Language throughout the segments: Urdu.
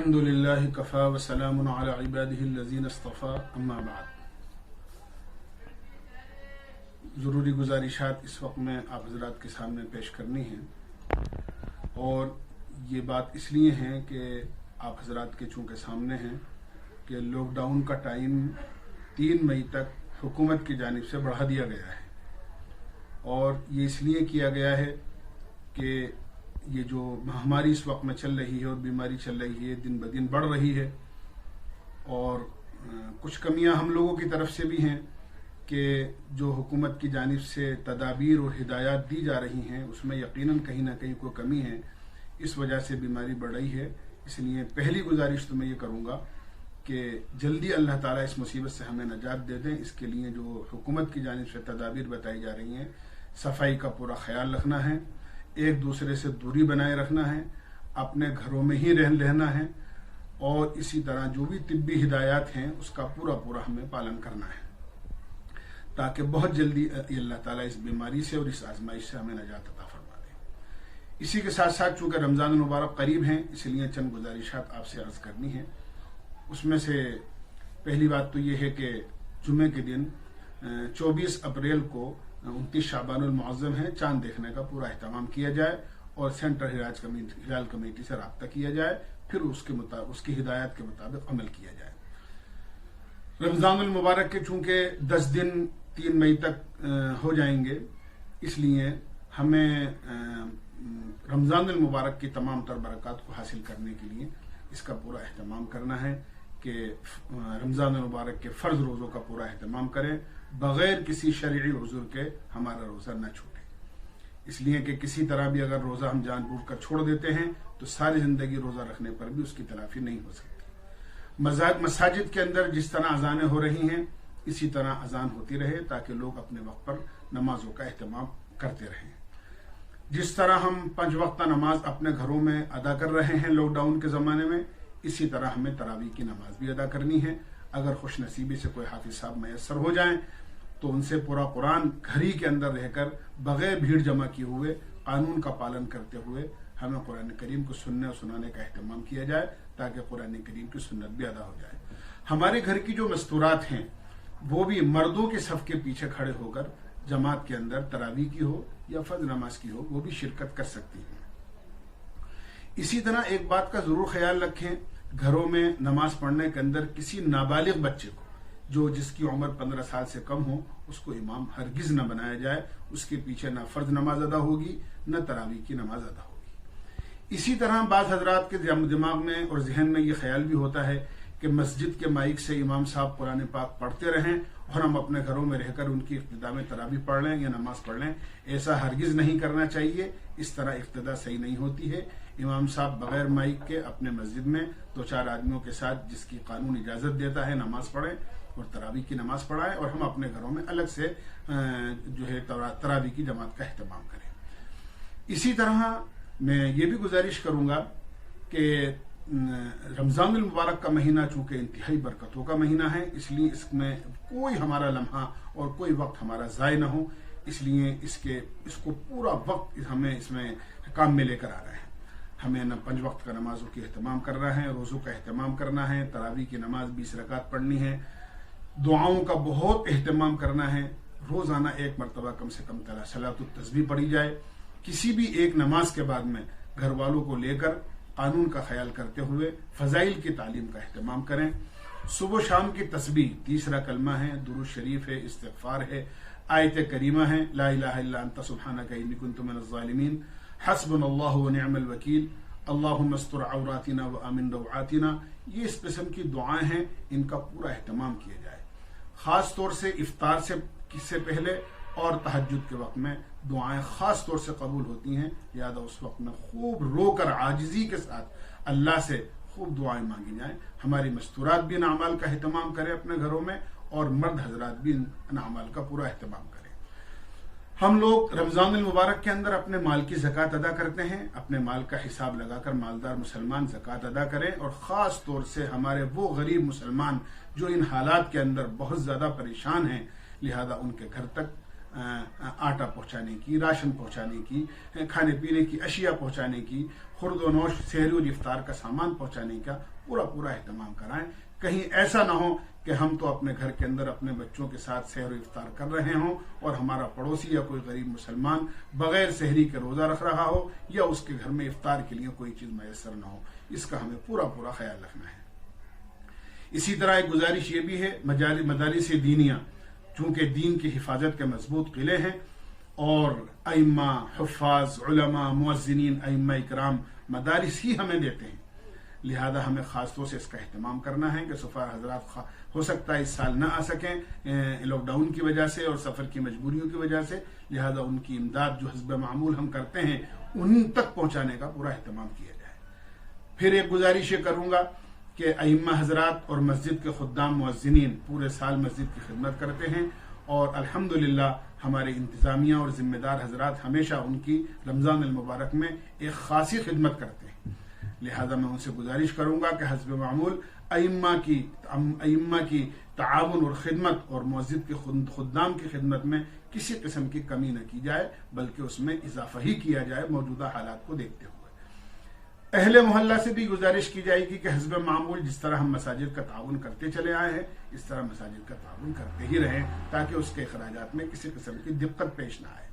الحمدللہ کفا وسلام علی عبادہ الذین اصطفیٰ اما بعد۔ ضروری گزارشات اس وقت میں آپ حضرات کے سامنے پیش کرنی ہیں، اور یہ بات اس لیے ہیں کہ آپ حضرات کے چونکہ سامنے ہیں کہ لاک ڈاؤن کا ٹائم 3 مئی تک حکومت کی جانب سے بڑھا دیا گیا ہے، اور یہ اس لیے کیا گیا ہے کہ یہ جو مہاماری اس وقت میں چل رہی ہے اور بیماری چل رہی ہے دن بدن بڑھ رہی ہے، اور کچھ کمیاں ہم لوگوں کی طرف سے بھی ہیں کہ جو حکومت کی جانب سے تدابیر اور ہدایات دی جا رہی ہیں اس میں یقیناً کہیں نہ کہیں کوئی کمی ہے، اس وجہ سے بیماری بڑھ رہی ہے۔ اس لیے پہلی گزارش تو میں یہ کروں گا کہ جلدی اللہ تعالیٰ اس مصیبت سے ہمیں نجات دے دیں۔ اس کے لیے جو حکومت کی جانب سے تدابیر بتائی جا رہی ہیں، صفائی کا پورا خیال رکھنا ہے، ایک دوسرے سے دوری بنائے رکھنا ہے، اپنے گھروں میں ہی رہنا ہے، اور اسی طرح جو بھی طبی ہدایات ہیں اس کا پورا ہمیں پالن کرنا ہے، تاکہ بہت جلدی اللہ تعالیٰ اس بیماری سے اور اس آزمائش سے ہمیں نجات عطا فرما دے۔ اسی کے ساتھ ساتھ چونکہ رمضان المبارک قریب ہیں، اس لیے چند گزارشات آپ سے عرض کرنی ہیں۔ اس میں سے پہلی بات تو یہ ہے کہ جمعے کے دن 24 اپریل کو 29 شعبان المعظم ہے، چاند دیکھنے کا پورا اہتمام کیا جائے اور سینٹرل ہلال کمیٹی سے رابطہ کیا جائے، پھر اس کی ہدایات کے مطابق عمل کیا جائے۔ رمضان المبارک کے چونکہ 10 دن 3 مئی تک ہو جائیں گے، اس لیے ہمیں رمضان المبارک کی تمام تر برکات کو حاصل کرنے کے لیے اس کا پورا اہتمام کرنا ہے کہ رمضان المبارک کے فرض روزوں کا پورا اہتمام کریں، بغیر کسی شرعی عذر کے ہمارا روزہ نہ چھوٹے۔ اس لیے کہ کسی طرح بھی اگر روزہ ہم جان بوجھ کر چھوڑ دیتے ہیں تو ساری زندگی روزہ رکھنے پر بھی اس کی تلافی نہیں ہو سکتی۔ مساجد کے اندر جس طرح اذانیں ہو رہی ہیں اسی طرح اذان ہوتی رہے، تاکہ لوگ اپنے وقت پر نمازوں کا اہتمام کرتے رہیں۔ جس طرح ہم 5 وقتہ نماز اپنے گھروں میں ادا کر رہے ہیں لاک ڈاؤن کے زمانے میں، اسی طرح ہمیں تراویح کی نماز بھی ادا کرنی ہے۔ اگر خوش نصیبی سے کوئی حافظ صاحب میسر ہو جائیں تو ان سے پورا قرآن گھر ہی کے اندر رہ کر بغیر بھیڑ جمع کیے ہوئے قانون کا پالن کرتے ہوئے ہمیں قرآن کریم کو سننے اور سنانے کا اہتمام کیا جائے، تاکہ قرآن کریم کی سنت بھی ادا ہو جائے۔ ہمارے گھر کی جو مستورات ہیں وہ بھی مردوں کے صف کے پیچھے کھڑے ہو کر جماعت کے اندر تراویح کی ہو یا فرض نماز کی ہو وہ بھی شرکت کر سکتی ہیں۔ اسی طرح ایک بات کا ضرور خیال رکھیں، گھروں میں نماز پڑھنے کے اندر کسی نابالغ بچے کو جس کی عمر 15 سال سے کم ہو اس کو امام ہرگز نہ بنایا جائے، اس کے پیچھے نہ فرض نماز ادا ہوگی نہ تراویح کی نماز ادا ہوگی۔ اسی طرح بعض حضرات کے دماغ میں اور ذہن میں یہ خیال بھی ہوتا ہے کہ مسجد کے مائک سے امام صاحب قرآن پاک پڑھتے رہیں اور ہم اپنے گھروں میں رہ کر ان کی اقتداء میں تراویح پڑھ لیں یا نماز پڑھ لیں۔ ایسا ہرگز نہیں کرنا چاہیے، اس طرح اقتداء صحیح نہیں ہوتی ہے۔ امام صاحب بغیر مائک کے اپنے مسجد میں 2-4 آدمیوں کے ساتھ جس کی قانون اجازت دیتا ہے نماز پڑھیں اور تراویح کی نماز پڑھائیں، اور ہم اپنے گھروں میں الگ سے تراویح کی جماعت کا اہتمام کریں۔ اسی طرح میں یہ بھی گزارش کروں گا کہ رمضان المبارک کا مہینہ چونکہ انتہائی برکتوں کا مہینہ ہے، اس لیے اس میں کوئی ہمارا لمحہ اور کوئی وقت ہمارا ضائع نہ ہو، اس لیے اس کو پورا وقت ہمیں اس میں کام میں لے کر آ رہے ہیں۔ ہمیں 5 وقت کا نمازوں کی اہتمام کرنا ہے، روزوں کا اہتمام کرنا ہے، تراویح کی نماز 20 رکعت پڑھنی ہے، دعاؤں کا بہت اہتمام کرنا ہے، روزانہ 1 مرتبہ کم سے کم صلاۃ التسبیح پڑھی جائے۔ کسی بھی ایک نماز کے بعد میں گھر والوں کو لے کر قانون کا خیال کرتے ہوئے فضائل کی تعلیم کا اہتمام کریں۔ صبح و شام کی تسبیح 30 کلمہ ہے، درود شریف ہے، استغفار ہے، آیت کریمہ ہے، لا الہ الا انت سبحانک انی کنت من الظالمین، حسبنا اللہ ونعم الوکیل، اللہم استر عوراتنا وآمن روعاتنا۔ یہ اس قسم کی دعائیں ہیں، ان کا پورا اہتمام کیا جائے۔ خاص طور سے افطار سے پہلے اور تہجد کے وقت میں دعائیں خاص طور سے قبول ہوتی ہیں، لہذا اس وقت میں خوب رو کر عاجزی کے ساتھ اللہ سے خوب دعائیں مانگی جائیں۔ ہماری مستورات بھی ان اعمال کا اہتمام کریں اپنے گھروں میں، اور مرد حضرات بھی ان اعمال کا پورا اہتمام کریں۔ ہم لوگ رمضان المبارک کے اندر اپنے مال کی زکوٰۃ ادا کرتے ہیں، اپنے مال کا حساب لگا کر مالدار مسلمان زکوٰۃ ادا کریں، اور خاص طور سے ہمارے وہ غریب مسلمان جو ان حالات کے اندر بہت زیادہ پریشان ہیں، لہذا ان کے گھر تک آٹا پہنچانے کی، راشن پہنچانے کی، کھانے پینے کی اشیاء پہنچانے کی، خورد و نوش سحری اور افطار کا سامان پہنچانے کا پورا اہتمام کرائیں۔ کہیں ایسا نہ ہو کہ ہم تو اپنے گھر کے اندر اپنے بچوں کے ساتھ سحر و افطار کر رہے ہوں اور ہمارا پڑوسی یا کوئی غریب مسلمان بغیر سحری کے روزہ رکھ رہا ہو یا اس کے گھر میں افطار کے لیے کوئی چیز میسر نہ ہو۔ اس کا ہمیں پورا خیال رکھنا ہے۔ اسی طرح ایک گزارش یہ بھی ہے، مدارس دینیہ چونکہ دین کی حفاظت کے مضبوط قلعے ہیں اور ائمہ، حفاظ، علماء، مؤذنین، ائمہ اکرام مدارس ہی ہمیں دیتے ہیں، لہذا ہمیں خاص طور سے اس کا اہتمام کرنا ہے کہ سفار حضرات ہو سکتا ہے اس سال نہ آ سکیں لاک ڈاؤن کی وجہ سے اور سفر کی مجبوریوں کی وجہ سے، لہذا ان کی امداد جو حسب معمول ہم کرتے ہیں ان تک پہنچانے کا پورا اہتمام کیا جائے۔ پھر ایک گزارش یہ کروں گا کہ ائمہ حضرات اور مسجد کے خدام مؤذنین پورے سال مسجد کی خدمت کرتے ہیں اور الحمدللہ ہمارے انتظامیہ اور ذمہ دار حضرات ہمیشہ ان کی رمضان المبارک میں ایک خاصی خدمت کرتے ہیں، لہذا میں ان سے گزارش کروں گا کہ حسب معمول ائمہ کی تعاون اور خدمت اور مسجد کے خدام کی خدمت میں کسی قسم کی کمی نہ کی جائے بلکہ اس میں اضافہ ہی کیا جائے موجودہ حالات کو دیکھتے ہوئے۔ اہل محلہ سے بھی گزارش کی جائے گی کہ حسب معمول جس طرح ہم مساجد کا تعاون کرتے چلے آئے ہیں اس طرح مساجد کا تعاون کرتے ہی رہیں تاکہ اس کے اخراجات میں کسی قسم کی دقت پیش نہ آئے۔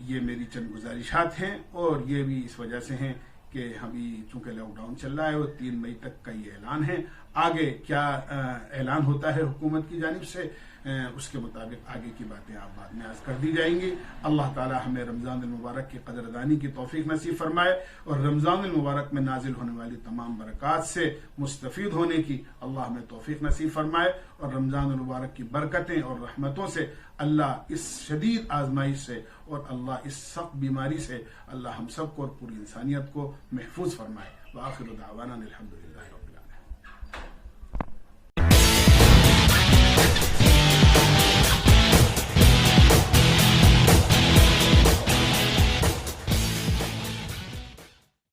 یہ میری چند گزارشات ہیں اور یہ بھی اس وجہ سے ہیں کہ ابھی چونکہ لاک ڈاؤن چل رہا ہے اور 3 مئی تک کا یہ اعلان ہے، آگے کیا اعلان ہوتا ہے حکومت کی جانب سے اس کے مطابق آگے کی باتیں آپ بعد میں عرض کر دی جائیں گی۔ اللہ تعالی ہمیں رمضان المبارک کی قدردانی کی توفیق نصیب فرمائے اور رمضان المبارک میں نازل ہونے والی تمام برکات سے مستفید ہونے کی اللہ ہمیں توفیق نصیب فرمائے اور رمضان المبارک کی برکتیں اور رحمتوں سے اللہ اس شدید آزمائش سے اور اللہ اس سخت بیماری سے اللہ ہم سب کو اور پوری انسانیت کو محفوظ فرمائے۔ وآخر دعوانا الحمدللہ۔